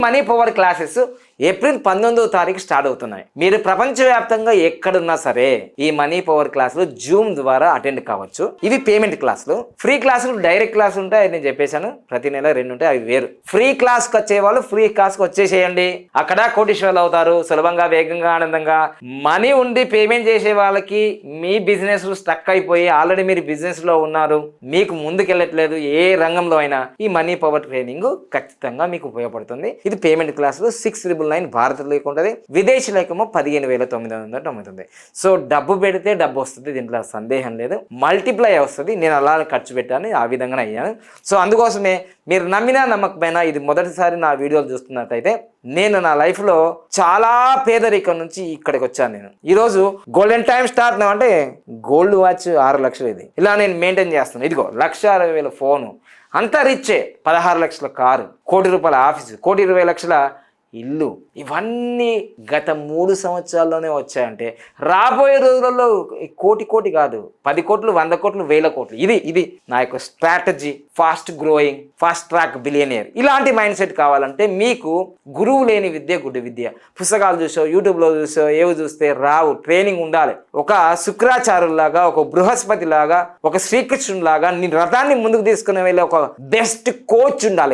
Money power classes April 19వ తారీఖు start అవుతున్నాయి. మీరు ప్రపంచవ్యాప్తంగా ఎక్కడున్నా సరే ఈ మనీ పవర్ క్లాసులు జూమ్ ద్వారా అటెండ్ కావచ్చు. ఇవి పేమెంట్ క్లాసులు. ఫ్రీ క్లాసులు డైరెక్ట్ క్లాసులు ఉంటాయి, నేను చెప్పేశాను. ప్రతి నెల 2 ఉంటాయి, అవి వేరు. ఫ్రీ క్లాస్కి వచ్చే వాళ్ళు ఫ్రీ క్లాస్కి వచ్చేసేయండి. అక్కడ కోటీశ్వరులు అవుతారు సులభంగా, వేగంగా, ఆనందంగా. మనీ ఉండి పేమెంట్ చేసే వాళ్ళకి మీ బిజినెస్ స్టక్ అయిపోయి ఆల్రెడీ మీరు బిజినెస్ లో ఉన్నారు, మీకు ముందుకెళ్ళట్లేదు, ఏ రంగంలో అయినా ఈ మనీ పవర్ ట్రైనింగ్ ఖచ్చితంగా మీకు ఉపయోగపడుతుంది. ఇది పేమెంట్ క్లాసులు 6999 భారతీయులకు ఉంటుంది, విదేశీయులకేమో 15,999. సో డబ్బు పెడితే డబ్బు వస్తుంది, దీంట్లో సందేహం లేదు. మల్టిప్లై వస్తుంది. నేను అలా ఖర్చు పెట్టాను, ఆ విధంగా అయ్యాను. సో అందుకోసమే మీరు నమ్మినా నమ్మకపోయినా ఇది మొదటిసారి నా వీడియోలు చూస్తున్నట్టయితే, నేను నా లైఫ్లో చాలా పేదరికం నుంచి ఇక్కడికి వచ్చాను. నేను ఈరోజు గోల్డెన్ టైమ్ స్టార్ అంటే గోల్డ్ వాచ్ 6 లక్షలు, ఇది ఇలా నేను మెయింటైన్ చేస్తున్నాను. ఇదిగో 1,60,000 ఫోను, అంతా రిచ్చే. 16 లక్షల కారు, ₹1,00,00,000 ఆఫీసు, ₹1,20,00,000 ఇల్లు. ఇవన్నీ గత 3 సంవత్సరాల్లోనే వచ్చాయంటే రాబోయే రోజులలో కోటి కాదు, 10 కోట్లు, 100 కోట్లు, 1000 కోట్లు. ఇది నా యొక్క strategy. Fast growing, fast track billionaire. ఇలాంటి మైండ్ సెట్ కావాలంటే మీకు గురువు లేని విద్య గుడ్డి విద్య. పుస్తకాలు చూసో, యూట్యూబ్లో చూసో, ఏవి చూస్తే రావు. ట్రైనింగ్ ఉండాలి. ఒక శుక్రాచార్యులాగా, ఒక బృహస్పతి లాగా, ఒక శ్రీకృష్ణులాగా నీ రథాన్ని ముందుకు తీసుకుని వెళ్ళే ఒక బెస్ట్ కోచ్ ఉండాలి.